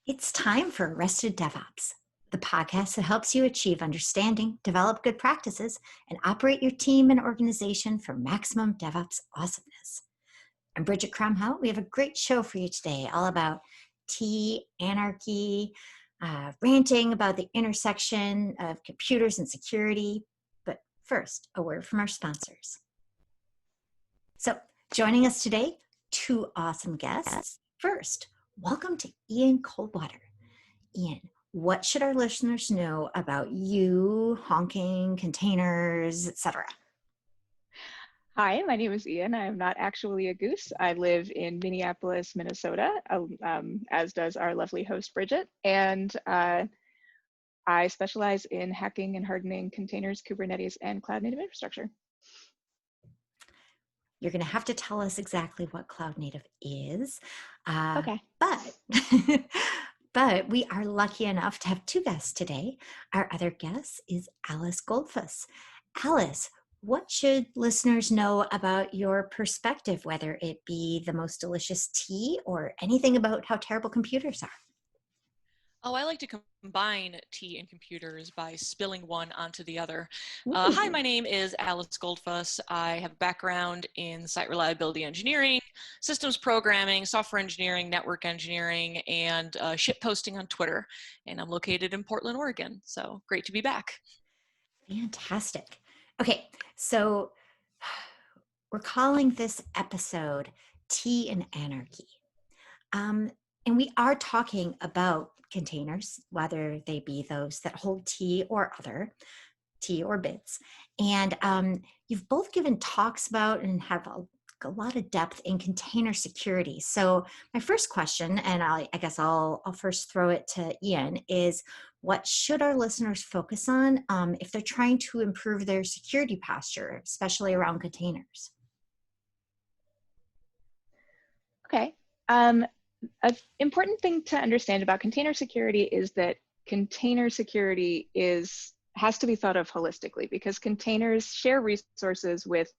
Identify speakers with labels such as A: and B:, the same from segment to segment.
A: It's time for Arrested DevOps, the podcast that helps you achieve understanding, develop good practices, and operate your team and organization for maximum DevOps awesomeness. I'm Bridget Cromhout. We have a great show for you today, all about tea, anarchy, ranting about the intersection of computers and security. But first, a word from our sponsors. So, joining us today, two awesome guests. First, welcome to Ian Coldwater. Ian, what should our listeners know about you, honking, containers, etc.?
B: Hi, my name is Ian. I am not actually a goose. I live in Minneapolis, Minnesota, as does our lovely host, Bridget. And I specialize in hacking and hardening containers, Kubernetes, and cloud native infrastructure.
A: You're going to have to tell us exactly what cloud native is.
B: Okay.
A: But we are lucky enough to have two guests today. Our other guest is Alice Goldfuss. Alice, what should listeners know about your perspective, whether it be the most delicious tea or anything about how terrible computers are?
C: Oh, I like to combine tea and computers by spilling one onto the other. Hi, my name is Alice Goldfuss. I have a background in site reliability engineering, systems programming, software engineering, network engineering, and ship posting on Twitter. And I'm located in Portland, Oregon. So great to be back.
A: Fantastic. Okay, so we're calling this episode Tea and Anarchy. And we are talking about containers, whether they be those that hold tea or other tea or bits. And you've both given talks about and have a lot of depth in container security. So my first question, and I guess I'll first throw it to Ian, is what should our listeners focus on if they're trying to improve their security posture, especially around containers?
B: Okay. An important thing to understand about container security is that container security has to be thought of holistically, because containers share resources with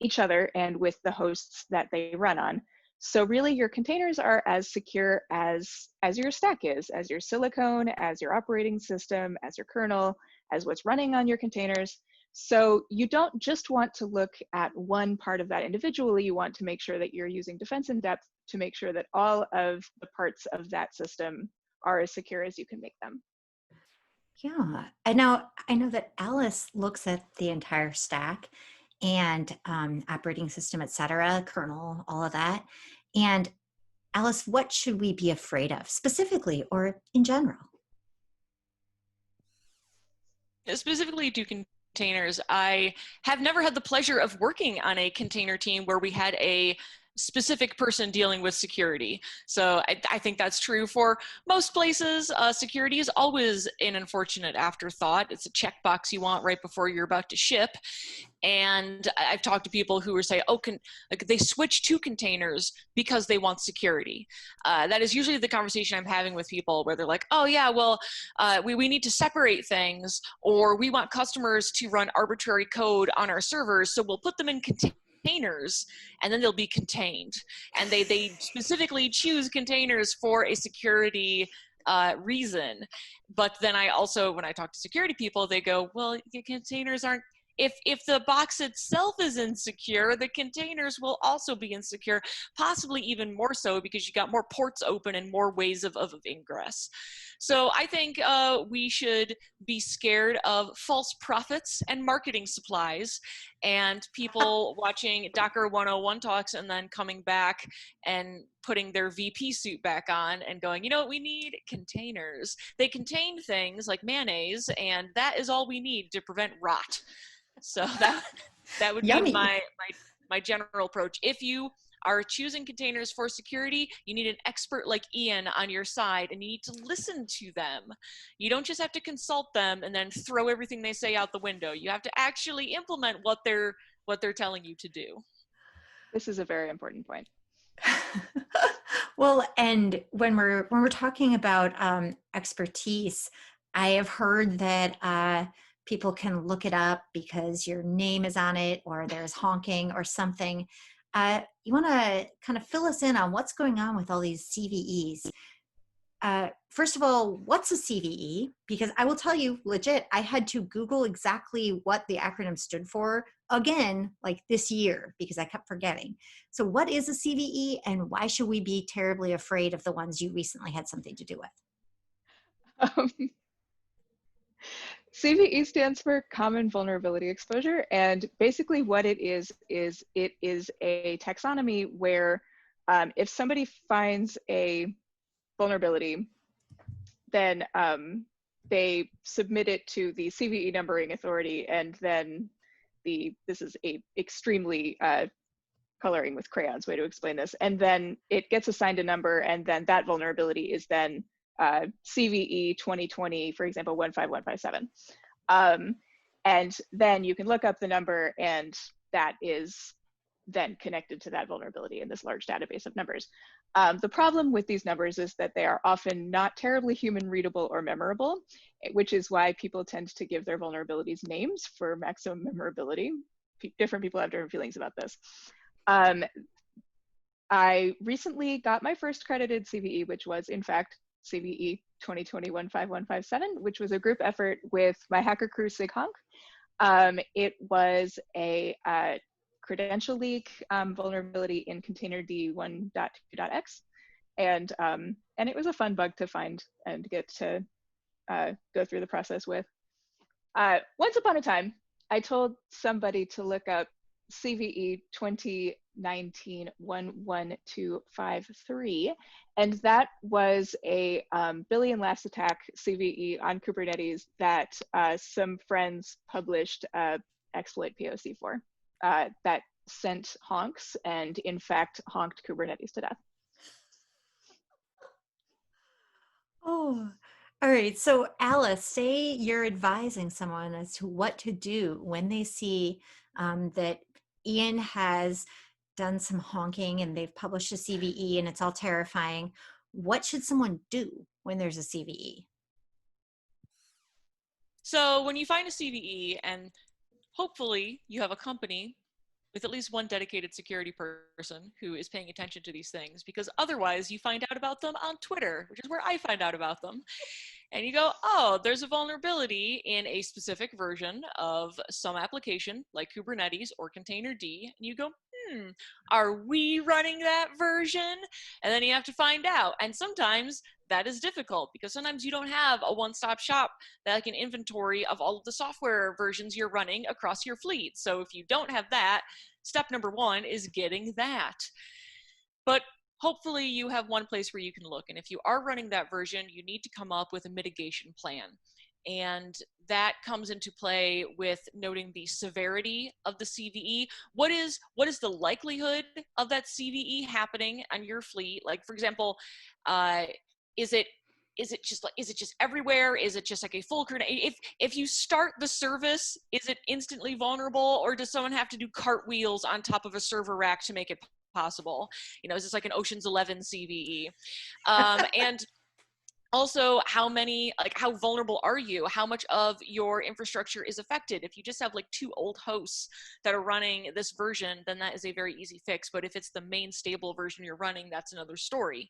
B: each other and with the hosts that they run on. So really your containers are as secure as your stack is, as your silicone, as your operating system, as your kernel, as what's running on your containers. So you don't just want to look at one part of that individually. You want to make sure that you're using defense in depth to make sure that all of the parts of that system are as secure as you can make them.
A: Yeah, I know that Alice looks at the entire stack and operating system, et cetera, kernel, all of that. And Alice, what should we be afraid of specifically or in general?
C: Specifically to containers, I have never had the pleasure of working on a container team where we had a specific person dealing with security. So I think that's true for most places. Security is always an unfortunate afterthought. It's a checkbox you want right before you're about to ship. And I've talked to people who are saying, like they switch to containers because they want security. That is usually the conversation I'm having with people where they're like, oh yeah, well, we need to separate things, or we want customers to run arbitrary code on our servers, so we'll put them in containers and then they'll be contained. And they specifically choose containers for a security reason. But then I also, when I talk to security people, they go, well, the containers aren't, if the box itself is insecure, the containers will also be insecure, possibly even more so because you got more ports open and more ways of ingress. So I think we should be scared of false prophets and marketing supplies and people watching Docker 101 talks and then coming back and putting their VP suit back on and going, you know what, we need containers. They contain things like mayonnaise, and that is all we need to prevent rot. So that would be my general approach. If you are choosing containers for security, you need an expert like Ian on your side, and you need to listen to them. You don't just have to consult them and then throw everything they say out the window. You have to actually implement what they're telling you to do.
B: This is a very important point.
A: Well, and when we're talking about expertise, I have heard that people can look it up because your name is on it or there's honking or something. You want to kind of fill us in on what's going on with all these CVEs. first of all, what's a CVE? Because I will tell you, legit, I had to Google exactly what the acronym stood for again, like this year, because I kept forgetting. So what is a CVE, and why should we be terribly afraid of the ones you recently had something to do with?
B: CVE stands for Common Vulnerability Exposure, and basically what it is it is a taxonomy where if somebody finds a vulnerability, then they submit it to the CVE numbering authority, and then this is a extremely coloring with crayons way to explain this, and then it gets assigned a number, and then that vulnerability is then CVE 2020, for example, 15157. And then you can look up the number, and that is then connected to that vulnerability in this large database of numbers. The problem with these numbers is that they are often not terribly human readable or memorable, which is why people tend to give their vulnerabilities names for maximum memorability. Different people have different feelings about this. I recently got my first credited CVE, which was in fact CVE 2020-15157, which was a group effort with my hacker crew SIGHonk. It was a credential leak vulnerability in container D1.2.x, and it was a fun bug to find and get to go through the process with. Once upon a time, I told somebody to look up CVE 2019-11253, and that was a billion last attack CVE on Kubernetes that some friends published exploit POC for that sent honks and in fact honked Kubernetes to death.
A: Oh, all right. So Alice, say you're advising someone as to what to do when they see that Ian has done some honking and they've published a CVE and it's all terrifying. What should someone do when there's a CVE?
C: So when you find a CVE, and hopefully you have a company with at least one dedicated security person who is paying attention to these things, because otherwise you find out about them on Twitter, which is where I find out about them. And you go, oh, there's a vulnerability in a specific version of some application like Kubernetes or Containerd. And you go, are we running that version? And then you have to find out. And sometimes that is difficult because sometimes you don't have a one-stop shop, like an inventory of all of the software versions you're running across your fleet. So if you don't have that, step number one is getting that. But hopefully you have one place where you can look. And if you are running that version, you need to come up with a mitigation plan. And that comes into play with noting the severity of the CVE. What is the likelihood of that CVE happening on your fleet? Like, for example, is it just everywhere? Is it just like a full grenade? If you start the service, is it instantly vulnerable, or does someone have to do cartwheels on top of a server rack to make it possible? Is this like an Ocean's 11 CVE? And also, how vulnerable are you? How much of your infrastructure is affected? If you just have like 2 old hosts that are running this version, then that is a very easy fix. But if it's the main stable version you're running, that's another story.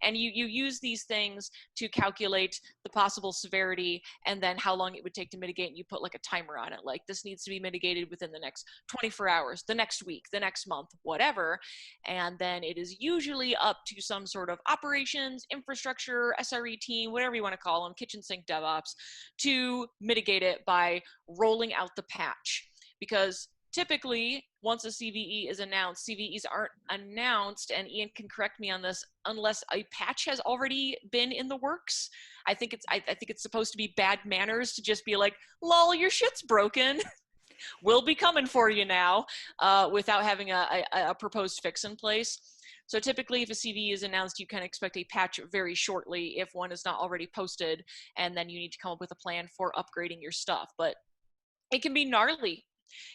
C: And you use these things to calculate the possible severity and then how long it would take to mitigate, and you put like a timer on it. Like, this needs to be mitigated within the next 24 hours, the next week, the next month, whatever. And then it is usually up to some sort of operations, infrastructure, SRE team, whatever you want to call them, kitchen sink DevOps, to mitigate it by rolling out the patch. Because typically, once a CVE is announced, CVEs aren't announced, and Ian can correct me on this, unless a patch has already been in the works. I think it's supposed to be bad manners to just be like, lol, your shit's broken. We'll be coming for you now, without having a proposed fix in place. So typically, if a CVE is announced, you can expect a patch very shortly if one is not already posted, and then you need to come up with a plan for upgrading your stuff. But it can be gnarly.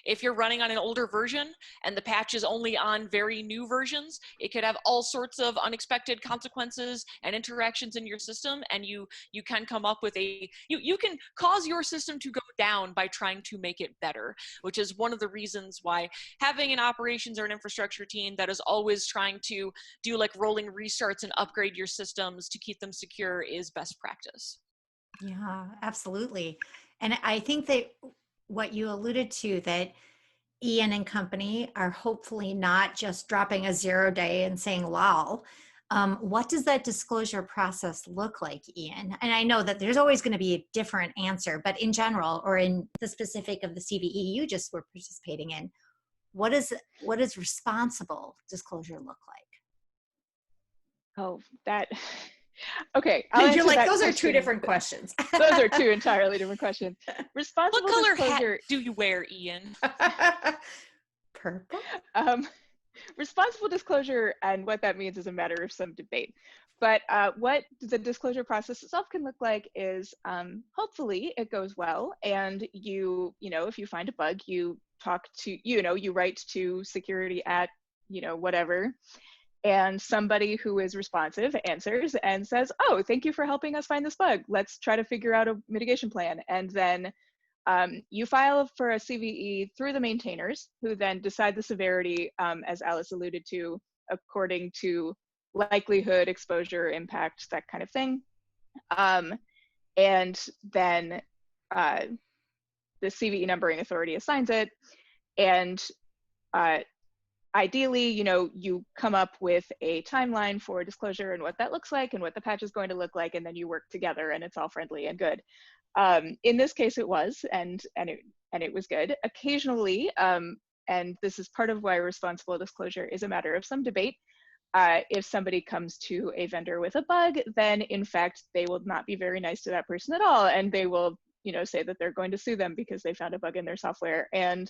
C: If you're running on an older version and the patch is only on very new versions, it could have all sorts of unexpected consequences and interactions in your system, and you can come up with you can cause your system to go down by trying to make it better, which is one of the reasons why having an operations or an infrastructure team that is always trying to do like rolling restarts and upgrade your systems to keep them secure is best practice.
A: Yeah, absolutely. And I think that what you alluded to, that Ian and company are hopefully not just dropping a 0 day and saying lol. What does that disclosure process look like, Ian? And I know that there's always going to be a different answer, but in general, or in the specific of the CVE you just were participating in, what does responsible disclosure look like?
B: Oh, that. Okay, I'll answer
A: You're like,
B: that
A: those are
B: question.
A: two different questions.
B: Those are two entirely different questions. Responsible
C: What color
B: disclosure.
C: hat do you wear, Ian?
A: Purple.
B: Responsible disclosure and what that means is a matter of some debate. But what the disclosure process itself can look like is hopefully it goes well, and if you find a bug, you talk to, you write to security at, whatever, and somebody who is responsive answers and says, oh, thank you for helping us find this bug. Let's try to figure out a mitigation plan. And then you file for a CVE through the maintainers, who then decide the severity, as Alice alluded to, according to likelihood, exposure, impact, that kind of thing. And then the CVE numbering authority assigns it. And ideally, you come up with a timeline for disclosure and what that looks like and what the patch is going to look like, and then you work together and it's all friendly and good. In this case, it was, and it was good. Occasionally, and this is part of why responsible disclosure is a matter of some debate. If somebody comes to a vendor with a bug, then in fact they will not be very nice to that person at all, and they will, say that they're going to sue them because they found a bug in their software. And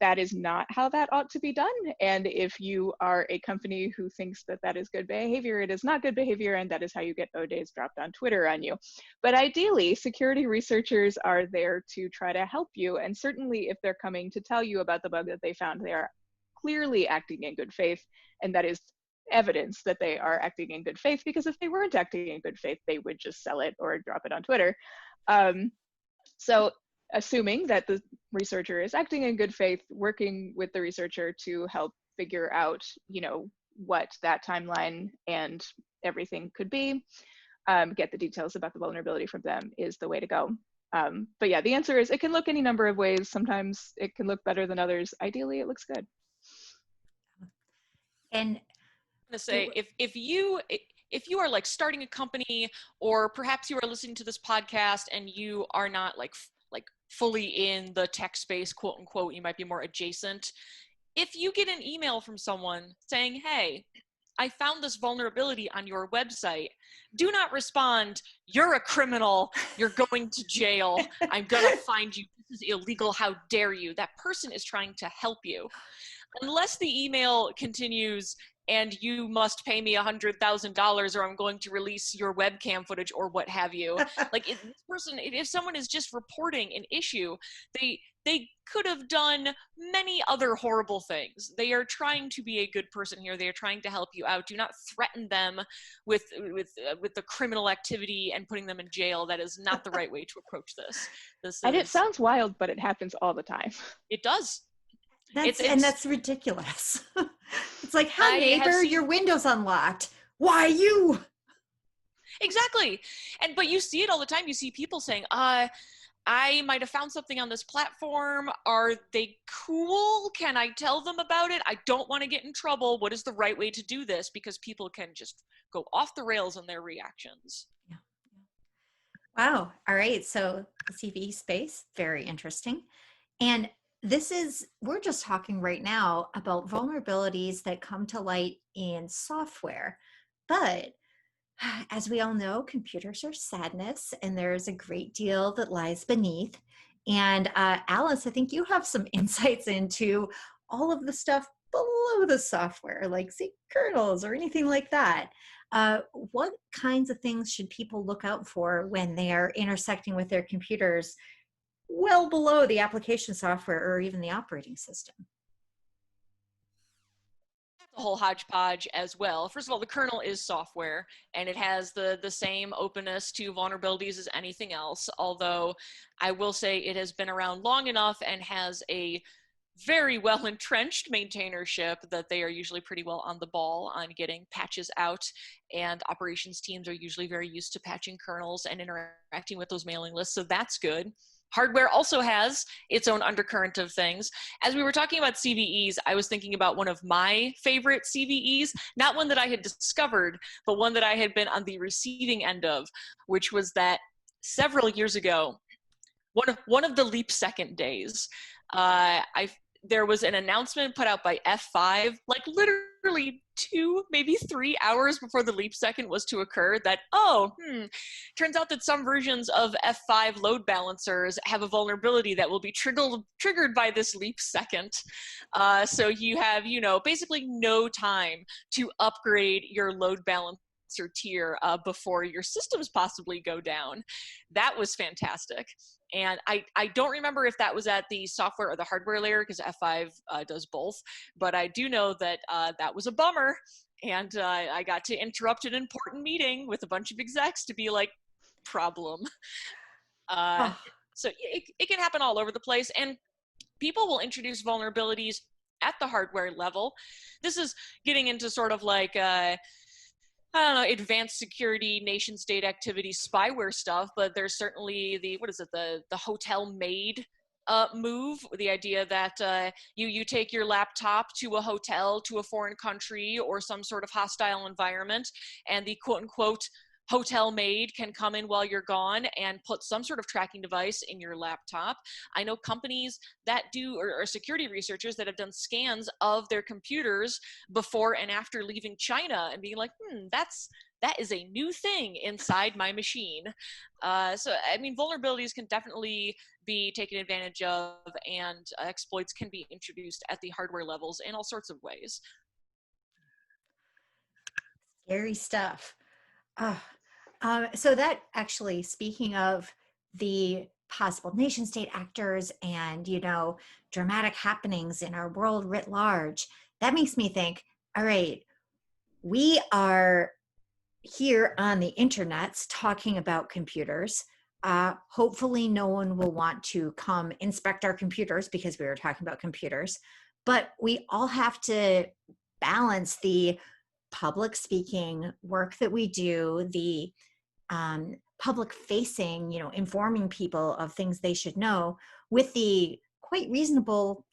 B: that is not how that ought to be done. And if you are a company who thinks that that is good behavior, it is not good behavior, and that is how you get O-days dropped on Twitter on you. But ideally, security researchers are there to try to help you. And certainly if they're coming to tell you about the bug that they found, they are clearly acting in good faith. And that is evidence that they are acting in good faith, because if they weren't acting in good faith, they would just sell it or drop it on Twitter. So assuming that the researcher is acting in good faith, working with the researcher to help figure out, what that timeline and everything could be, get the details about the vulnerability from them is the way to go. But yeah, the answer is it can look any number of ways. Sometimes it can look better than others. Ideally, it looks good.
A: And
C: I'm gonna say, if you are like starting a company, or perhaps you are listening to this podcast and you are not like fully in the tech space, quote unquote, you might be more adjacent. If you get an email from someone saying, hey, I found this vulnerability on your website, do not respond, you're a criminal, you're going to jail, I'm gonna find you, this is illegal, how dare you. That person is trying to help you. Unless the email continues, and you must pay me $100,000 or I'm going to release your webcam footage or what have you. Like this person, if someone is just reporting an issue, they could have done many other horrible things. They are trying to be a good person here. They are trying to help you out. Do not threaten them with the criminal activity and putting them in jail. That is not the right way to approach this.
B: And it sounds wild, but it happens all the time.
C: It does.
A: That's ridiculous. It's like, hi neighbor, your window's unlocked. Why you?
C: Exactly. But you see it all the time. You see people saying, I might have found something on this platform. Are they cool? Can I tell them about it? I don't want to get in trouble. What is the right way to do this? Because people can just go off the rails in their reactions.
A: Yeah. Wow. All right. So the CVE space, very interesting. And we're just talking right now about vulnerabilities that come to light in software. But as we all know, computers are sadness, and there's a great deal that lies beneath. And Alice, I think you have some insights into all of the stuff below the software, like say kernels or anything like that. What kinds of things should people look out for when they are intersecting with their computers well below the application software or even the operating system.
C: The whole hodgepodge as well. First of all, the kernel is software, and it has the same openness to vulnerabilities as anything else, although I will say it has been around long enough and has a very well entrenched maintainership that they are usually pretty well on the ball on getting patches out, and operations teams are usually very used to patching kernels and interacting with those mailing lists, so that's good. Hardware also has its own undercurrent of things. As we were talking about CVEs, I was thinking about one of my favorite CVEs, not one that I had discovered, but one that I had been on the receiving end of, which was that several years ago, one of the leap second days, there was an announcement put out by F5, like literally 2, maybe 3 hours before the leap second was to occur, that, turns out that some versions of F5 load balancers have a vulnerability that will be triggered by this leap second. So you have, basically no time to upgrade your load balancer tier before your systems possibly go down. That was fantastic. And I don't remember if that was at the software or the hardware layer, because F5 does both, but I do know that that was a bummer. And I got to interrupt an important meeting with a bunch of execs to be like, problem. So it can happen all over the place. And people will introduce vulnerabilities at the hardware level. This is getting into sort of like, I don't know, advanced security, nation state activity, spyware stuff, but there's certainly the hotel maid move, the idea that you take your laptop to a hotel, to a foreign country or some sort of hostile environment, and the quote unquote hotel maid can come in while you're gone and put some sort of tracking device in your laptop. I know companies that do, or security researchers that have done scans of their computers before and after leaving China and being like, that is a new thing inside my machine. So, I mean, vulnerabilities can definitely be taken advantage of, and exploits can be introduced at the hardware levels in all sorts of ways.
A: Scary stuff. So that actually, speaking of the possible nation state actors and, dramatic happenings in our world writ large, that makes me think, all right, we are here on the internets talking about computers. Hopefully no one will want to come inspect our computers because we were talking about computers, but we all have to balance the public speaking work that we do, the public facing, informing people of things they should know, with the quite reasonable,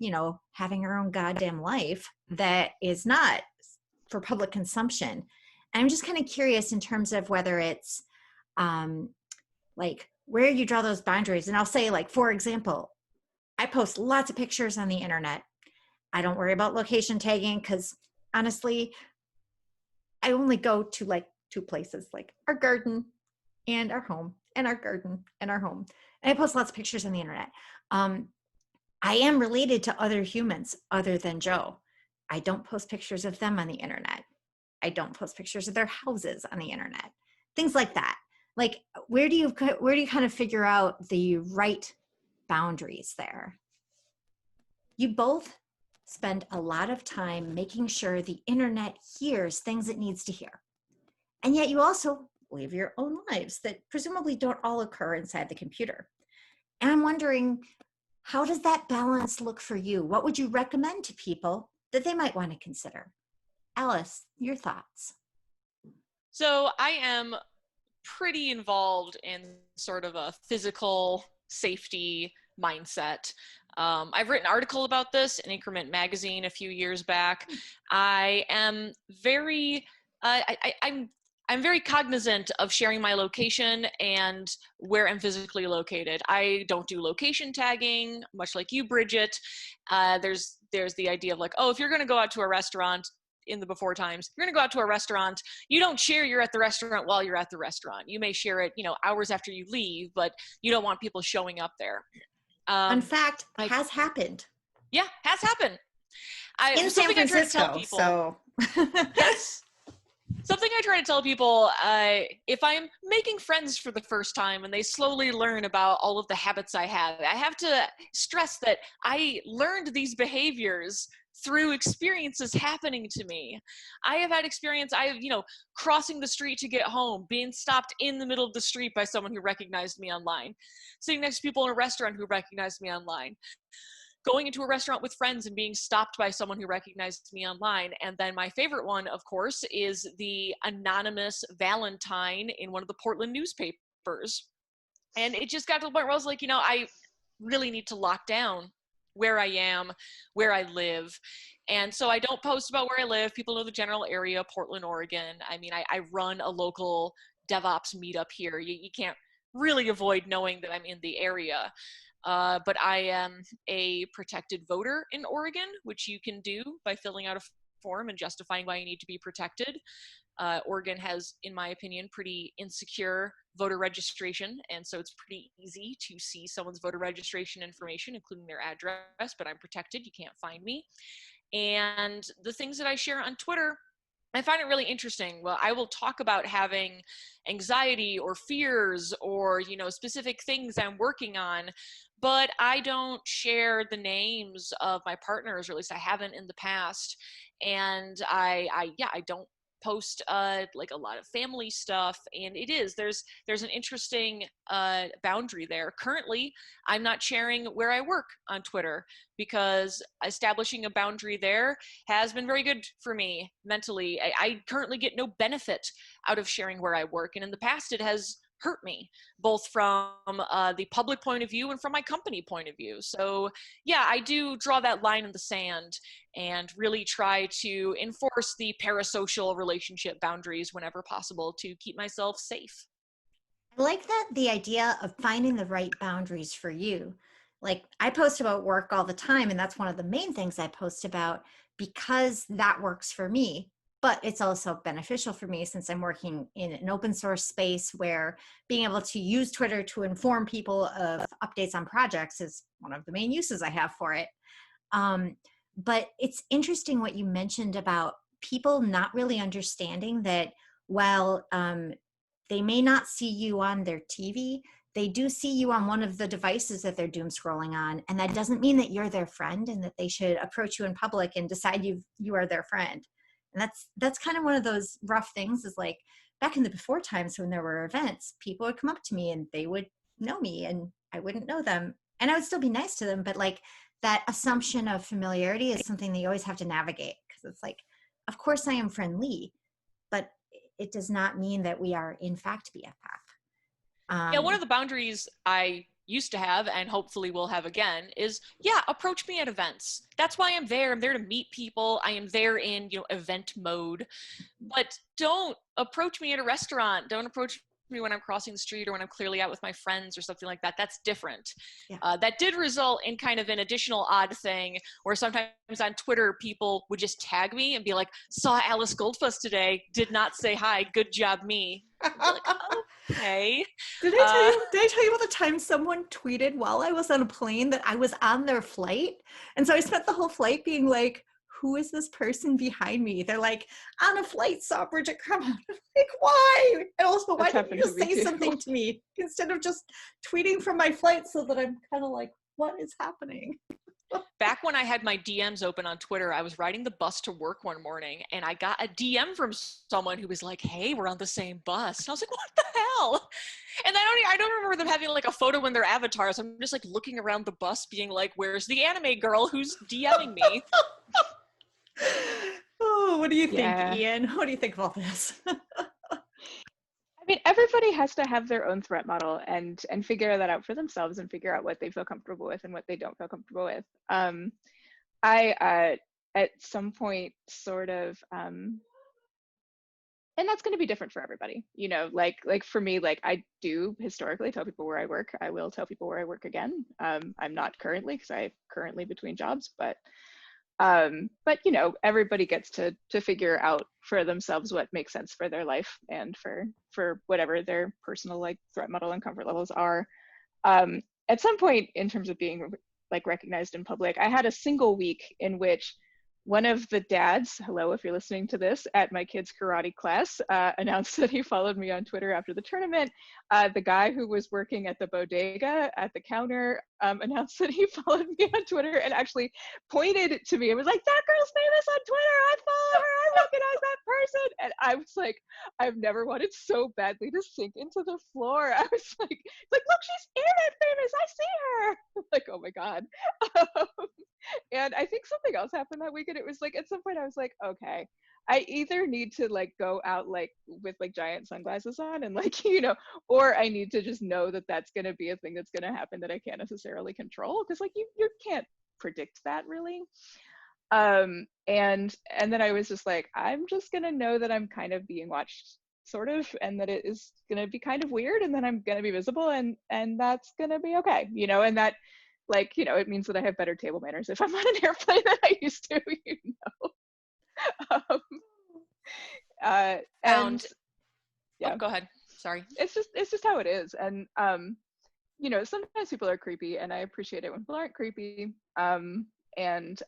A: having our own goddamn life that is not for public consumption. I'm just kind of curious in terms of whether it's like where you draw those boundaries. And I'll say, like, for example, I post lots of pictures on the internet. I don't worry about location tagging because honestly, I only go to like 2 places, like our garden and our home, and our garden and our home. And I post lots of pictures on the internet. I am related to other humans other than Joe. I don't post pictures of them on the internet. I don't post pictures of their houses on the internet. Things like that. Like, where do you kind of figure out the right boundaries there? You both spend a lot of time making sure the internet hears things it needs to hear. And yet you also live your own lives that presumably don't all occur inside the computer. And I'm wondering, how does that balance look for you? What would you recommend to people that they might want to consider? Alice, your thoughts?
C: So I am pretty involved in sort of a physical safety mindset. I've written an article about this in Increment Magazine a few years back. I am very, I'm very cognizant of sharing my location and where I'm physically located. I don't do location tagging, much like you, Bridget. There's the idea of like, oh, if you're going to go out to a restaurant in the before times, you're going to go out to a restaurant, you don't share you're at the restaurant while you're at the restaurant. You may share it, hours after you leave, but you don't want people showing up there.
A: In fact, has happened.
C: Yeah, has happened.
A: In San Francisco, so.
C: Yes. Something I try to tell people, if I'm making friends for the first time and they slowly learn about all of the habits I have to stress that I learned these behaviors through experiences happening to me. I have had experience, crossing the street to get home, being stopped in the middle of the street by someone who recognized me online, sitting next to people in a restaurant who recognized me online, going into a restaurant with friends and being stopped by someone who recognized me online. And then my favorite one, of course, is the anonymous Valentine in one of the Portland newspapers. And it just got to the point where I was like, I really need to lock down where I am, where I live. And so I don't post about where I live. People know the general area, Portland, Oregon. I mean, I run a local DevOps meetup here. You can't really avoid knowing that I'm in the area. But I am a protected voter in Oregon, which you can do by filling out a form and justifying why you need to be protected. Oregon has, in my opinion, pretty insecure voter registration, and so it's pretty easy to see someone's voter registration information, including their address, but I'm protected. You can't find me. And the things that I share on Twitter, I find it really interesting. Well, I will talk about having anxiety or fears or, specific things I'm working on, but I don't share the names of my partners, or at least I haven't in the past. And I don't post like a lot of family stuff, and there's an interesting boundary there. Currently, I'm not sharing where I work on Twitter because establishing a boundary there has been very good for me mentally. I currently get no benefit out of sharing where I work, and in the past it has hurt me, both from the public point of view and from my company point of view. So yeah, I do draw that line in the sand and really try to enforce the parasocial relationship boundaries whenever possible to keep myself safe.
A: I like that, the idea of finding the right boundaries for you. Like, I post about work all the time, and that's one of the main things I post about because that works for me. But it's also beneficial for me since I'm working in an open source space where being able to use Twitter to inform people of updates on projects is one of the main uses I have for it. But it's interesting what you mentioned about people not really understanding that while they may not see you on their TV, they do see you on one of the devices that they're doom scrolling on. And that doesn't mean that you're their friend and that they should approach you in public and decide you are their friend. And that's kind of one of those rough things, is like back in the before times when there were events, people would come up to me and they would know me and I wouldn't know them. And I would still be nice to them, but like that assumption of familiarity is something that you always have to navigate, because it's like, of course I am friendly, but it does not mean that we are in fact BFF.
C: Yeah, one of the boundaries I used to have and hopefully will have again is, approach me at events. That's why I'm there. I'm there to meet people. I am there in, event mode. But don't approach me at a restaurant. Don't approach me when I'm crossing the street or when I'm clearly out with my friends or something like that. That's different.
A: Yeah.
C: That did result in kind of an additional odd thing where sometimes on Twitter, people would just tag me and be like, saw Alice Goldfuss today, did not say hi, good job me. Like, oh, okay.
A: Did I tell you about the time someone tweeted while I was on a plane that I was on their flight? And so I spent the whole flight being like, who is this person behind me? They're like, on a flight, saw Bridget come out. I'm like, why? And also, why didn't you just say something to me instead of just tweeting from my flight, so that I'm kind of like, what is happening?
C: Back when I had my DMs open on Twitter, I was riding the bus to work one morning and I got a DM from someone who was like, hey, we're on the same bus. And I was like, what the hell? And I don't remember them having like a photo in their avatars. I'm just like looking around the bus being like, where's the anime girl who's DMing me?
A: Oh, what do you think, Ian? What do you think of all this?
B: I mean, everybody has to have their own threat model and figure that out for themselves and figure out what they feel comfortable with and what they don't feel comfortable with. I at some point sort of, and that's going to be different for everybody, like for me, like I do historically tell people where I work. I will tell people where I work again. I'm not currently, because I'm currently between jobs, but everybody gets to figure out for themselves what makes sense for their life and for whatever their personal like threat model and comfort levels are. At some point in terms of being like recognized in public, I had a single week in which one of the dads, hello if you're listening to this, at my kid's karate class announced that he followed me on Twitter after the tournament. The guy who was working at the bodega at the counter announced that he followed me on Twitter and actually pointed to me and was like, "That girl's famous on Twitter. I follow her. I recognize that person." And I was like, I've never wanted so badly to sink into the floor. I was like, "Look, she's internet famous. I see her." I'm like, oh my God. And I think something else happened that weekend. It was like, at some point I was like, okay, I either need to like go out like with like giant sunglasses on and like, or I need to just know that that's going to be a thing that's going to happen that I can't necessarily control. Cause like you can't predict that really. And then I was just like, I'm just going to know that I'm kind of being watched sort of, and that it is going to be kind of weird, and then I'm going to be visible, and that's going to be okay, and that, like, it means that I have better table manners if I'm on an airplane than I used to, and yeah.
C: Oh, go ahead. Sorry.
B: It's just how it is. And sometimes people are creepy, and I appreciate it when people aren't creepy. And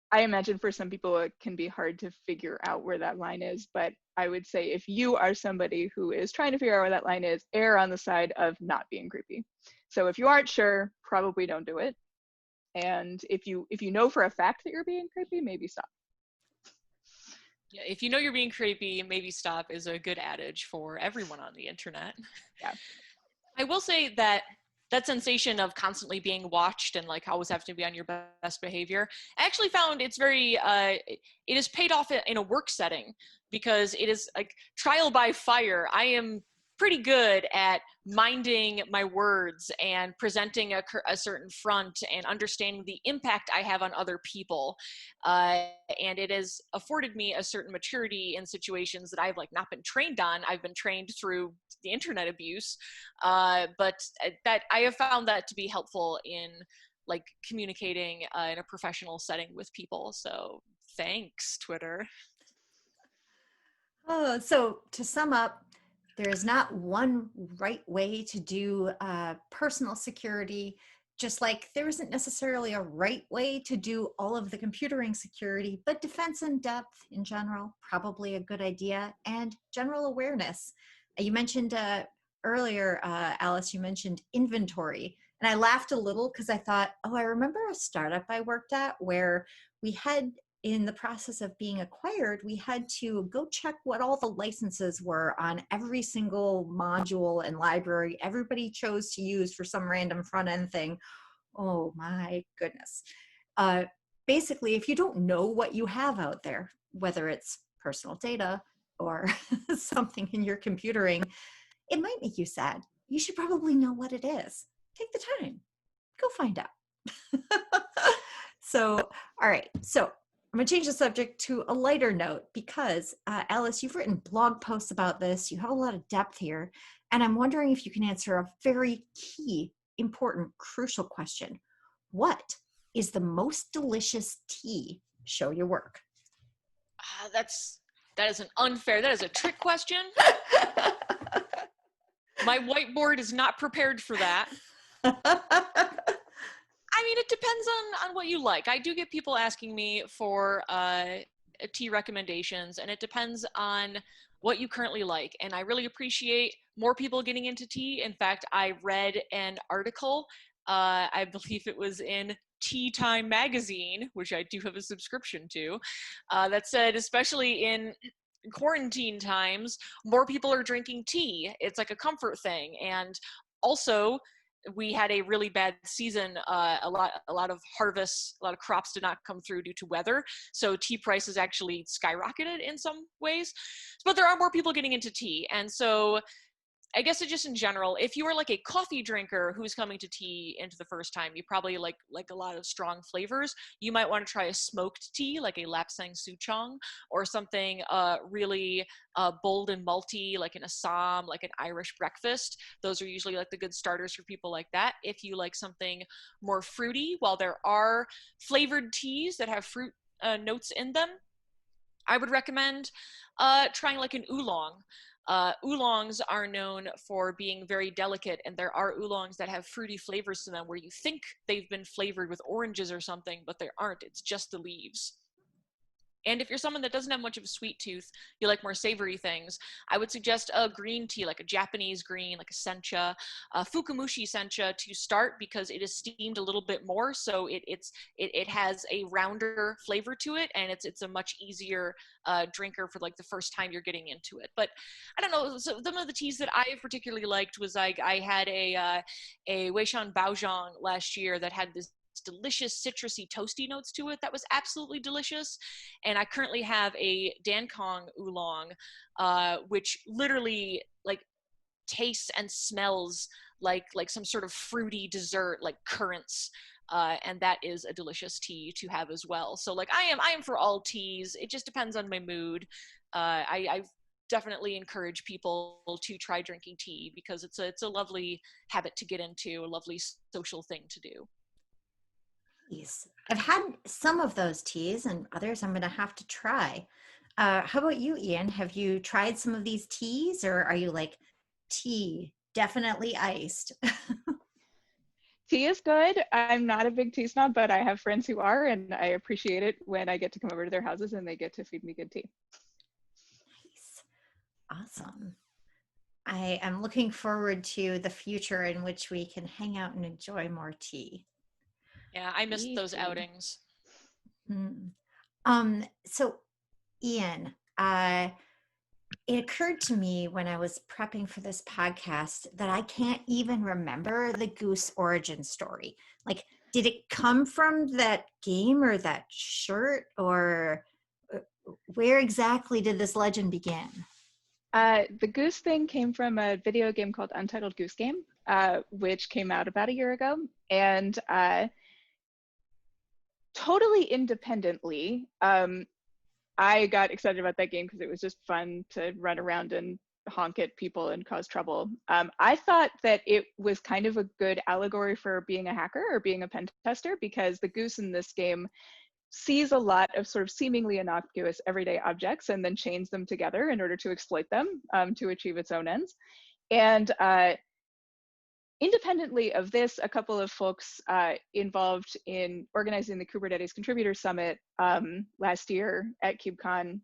B: I imagine for some people it can be hard to figure out where that line is, but I would say if you are somebody who is trying to figure out where that line is, err on the side of not being creepy. So if you aren't sure, probably don't do it. And if you know for a fact that you're being creepy, maybe stop.
C: Yeah, if you know you're being creepy, maybe stop is a good adage for everyone on the internet.
B: Yeah. I
C: will say that sensation of constantly being watched and like always have to be on your best behavior, I actually found it's very, it is paid off in a work setting, because it is like trial by fire. I am pretty good at minding my words and presenting a certain front and understanding the impact I have on other people. And it has afforded me a certain maturity in situations that I've like not been trained on. I've been trained through the internet abuse. But that I have found that to be helpful in like communicating in a professional setting with people. So thanks, Twitter.
A: Oh, so to sum up, there is not one right way to do personal security, just like there isn't necessarily a right way to do all of the computering security, but defense in depth in general, probably a good idea, and general awareness. You mentioned earlier, Alice, you mentioned inventory. And I laughed a little because I thought, oh, I remember a startup I worked at where we had, in the process of being acquired, we had to go check what all the licenses were on every single module and library everybody chose to use for some random front end thing. Oh my goodness. Basically, if you don't know what you have out there, whether it's personal data or something in your computering, it might make you sad. You should probably know what it is. Take the time. Go find out. So, all right. So I'm going to change the subject to a lighter note because, Alice, you've written blog posts about this. You have a lot of depth here. And I'm wondering if you can answer a very key, important, crucial question. What is the most delicious tea? Show your work.
C: That is an unfair, that is a trick question. My whiteboard is not prepared for that. I mean, it depends on what you like. I do get people asking me for tea recommendations, and it depends on what you currently like. And I really appreciate more people getting into tea. In fact, I read an article, I believe it was in Tea Time magazine, which I do have a subscription to, that said, especially in quarantine times, more people are drinking tea. It's like a comfort thing. And also, we had a really bad season. A lot of harvests, a lot of crops did not come through due to weather. So tea prices actually skyrocketed in some ways. But there are more people getting into tea. And so I guess it just in general, if you are like a coffee drinker who's coming to tea into the first time, you probably like a lot of strong flavors. You might want to try a smoked tea, like a Lapsang Souchong, or something really bold and malty, like an Assam, like an Irish breakfast. Those are usually like the good starters for people like that. If you like something more fruity, while there are flavored teas that have fruit notes in them, I would recommend trying like an oolong. Oolongs are known for being very delicate, and there are oolongs that have fruity flavors to them where you think they've been flavored with oranges or something, but they aren't. It's just the leaves. And if you're someone that doesn't have much of a sweet tooth, you like more savory things, I would suggest a green tea, like a Japanese green, like a sencha, Fukumushi sencha to start, because it is steamed a little bit more. So it has a rounder flavor to it, and it's a much easier drinker for like the first time you're getting into it. But I don't know, so some of the teas that I particularly liked was like, I had a Weishan Baozhang last year that had this delicious citrusy toasty notes to it that was absolutely delicious. And I currently have a Dankong oolong, which literally like tastes and smells like some sort of fruity dessert, like currants. And that is a delicious tea to have as well. So like I am for all teas. It just depends on my mood. I definitely encourage people to try drinking tea, because it's a lovely habit to get into, a lovely social thing to do.
A: I've had some of those teas, and others I'm going to have to try. How about you, Ian? Have you tried some of these teas, or are you like tea, definitely iced?
B: Tea is good. I'm not a big tea snob, but I have friends who are, and I appreciate it when I get to come over to their houses and they get to feed me good tea.
A: Nice. Awesome. I am looking forward to the future in which we can hang out and enjoy more tea.
C: Yeah, I missed those outings.
A: So Ian, it occurred to me when I was prepping for this podcast that I can't even remember the Goose origin story. Like, did it come from that game or that shirt, or where exactly did this legend begin?
B: The Goose thing came from a video game called Untitled Goose Game, which came out about a year ago. And totally independently, I got excited about that game because it was just fun to run around and honk at people and cause trouble. I thought that it was kind of a good allegory for being a hacker or being a pen tester, because the goose in this game sees a lot of sort of seemingly innocuous everyday objects and then chains them together in order to exploit them to achieve its own ends. And independently of this, a couple of folks involved in organizing the Kubernetes Contributor Summit last year at KubeCon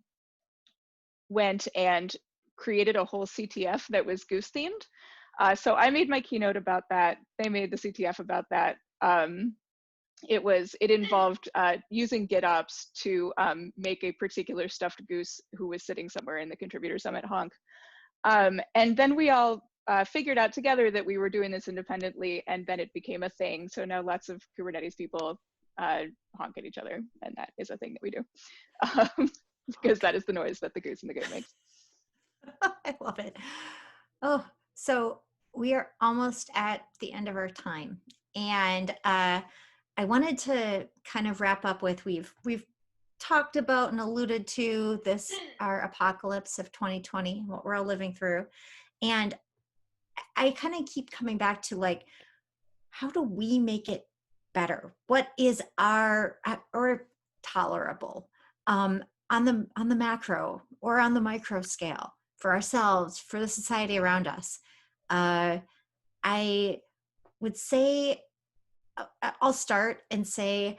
B: went and created a whole CTF that was Goose themed. So I made my keynote about that. They made the CTF about that. It involved using GitOps to make a particular stuffed goose who was sitting somewhere in the Contributor Summit honk. And then we all figured out together that we were doing this independently, and then it became a thing. So now lots of Kubernetes people honk at each other, and that is a thing that we do, because that is the noise that the goose in the game makes.
A: I love it. Oh, so we are almost at the end of our time, and I wanted to kind of wrap up with we've talked about and alluded to this, our apocalypse of 2020, what we're all living through, and I kind of keep coming back to like, how do we make it better? What is our or tolerable on the macro or on the micro scale for ourselves, for the society around us? I would say, I'll start and say,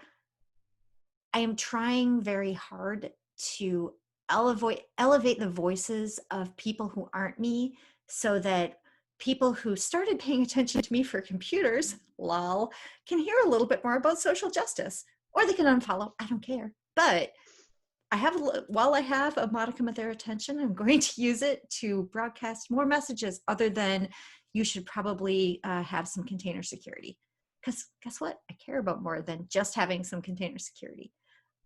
A: I am trying very hard to elevate the voices of people who aren't me, so that people who started paying attention to me for computers, lol, can hear a little bit more about social justice, or they can unfollow. I don't care. But while I have a modicum of their attention, I'm going to use it to broadcast more messages other than you should probably have some container security. Because guess what? I care about more than just having some container security.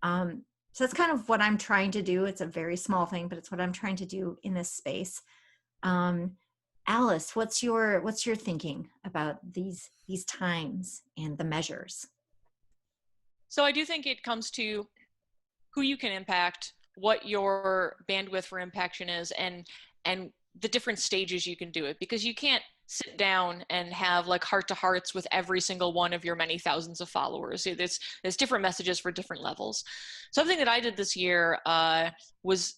A: So that's kind of what I'm trying to do. It's a very small thing, but it's what I'm trying to do in this space. Alice, what's your thinking about these times and the measures?
C: So I do think it comes to who you can impact, what your bandwidth for impaction is, and the different stages you can do it, because you can't sit down and have like heart-to-hearts with every single one of your many thousands of followers. There's different messages for different levels. Something that I did this year was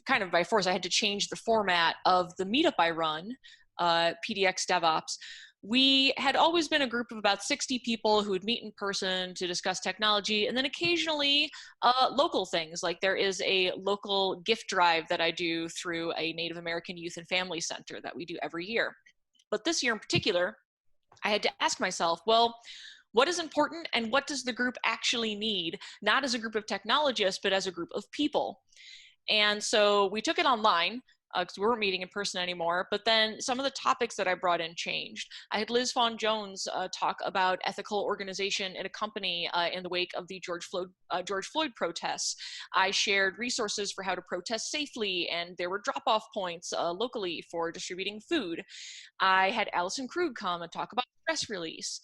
C: kind of by force, I had to change the format of the meetup I run, PDX DevOps. We had always been a group of about 60 people who would meet in person to discuss technology, and then occasionally local things. Like there is a local gift drive that I do through a Native American Youth and Family Center that we do every year. But this year in particular, I had to ask myself, well, what is important and what does the group actually need, not as a group of technologists, but as a group of people? And so we took it online, because we weren't meeting in person anymore, but then some of the topics that I brought in changed. I had Liz Fawn Jones talk about ethical organization in a company in the wake of the George Floyd protests. I shared resources for how to protest safely, and there were drop-off points locally for distributing food. I had Allison Krug come and talk about stress release,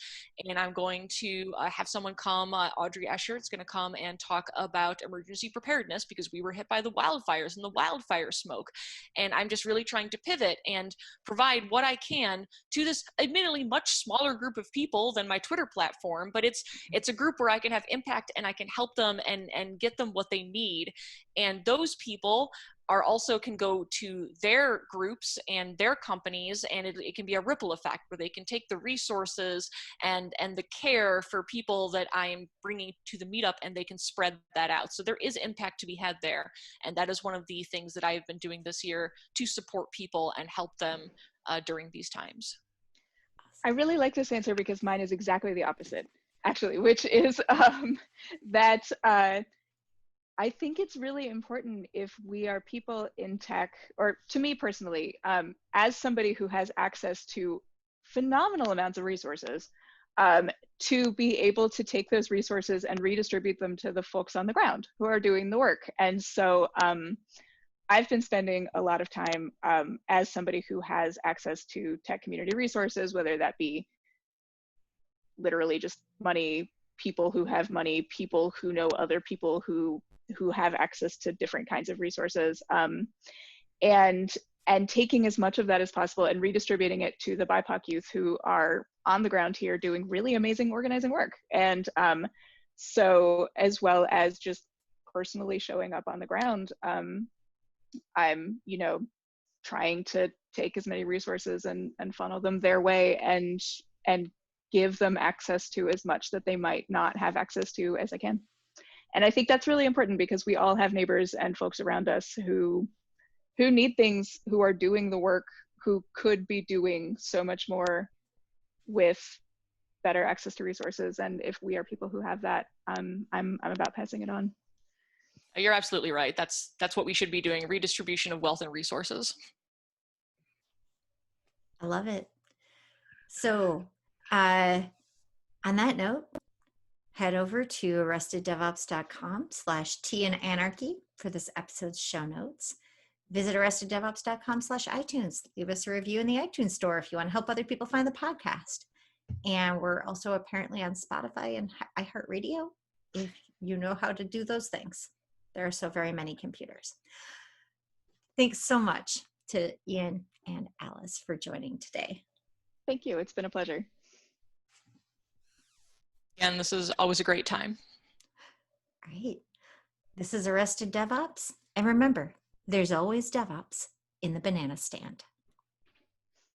C: and I'm going to have someone come, Audrey Eschert's going to come and talk about emergency preparedness, because we were hit by the wildfires and the wildfire smoke. And I'm just really trying to pivot and provide what I can to this admittedly much smaller group of people than my Twitter platform, but it's a group where I can have impact and I can help them and get them what they need. And those people are also can go to their groups and their companies, and it can be a ripple effect where they can take the resources and the care for people that I'm bringing to the meetup, and they can spread that out. So there is impact to be had there, and that is one of the things that I've been doing this year to support people and help them during these times.
B: I really like this answer because mine is exactly the opposite, actually, which is that I think it's really important if we are people in tech, or to me personally, as somebody who has access to phenomenal amounts of resources, to be able to take those resources and redistribute them to the folks on the ground who are doing the work. And so I've been spending a lot of time as somebody who has access to tech community resources, whether that be literally just money, people who have money, people who know other people who have access to different kinds of resources, and taking as much of that as possible and redistributing it to the BIPOC youth who are on the ground here doing really amazing organizing work. And so as well as just personally showing up on the ground, I'm, trying to take as many resources and funnel them their way and give them access to as much that they might not have access to as I can. And I think that's really important because we all have neighbors and folks around us who need things, who are doing the work, who could be doing so much more with better access to resources. And if we are people who have that, I'm about passing it on.
C: You're absolutely right. That's what we should be doing, redistribution of wealth and resources.
A: I love it. So on that note, head over to arresteddevops.com/T in Anarchy for this episode's show notes. Visit arresteddevops.com/iTunes. Leave us a review in the iTunes store if you want to help other people find the podcast. And we're also apparently on Spotify and iHeartRadio if you know how to do those things. There are so very many computers. Thanks so much to Ian and Alice for joining today.
B: Thank you. It's been a pleasure.
C: And this is always a great time.
A: All right. This is Arrested DevOps. And remember, there's always DevOps in the banana stand.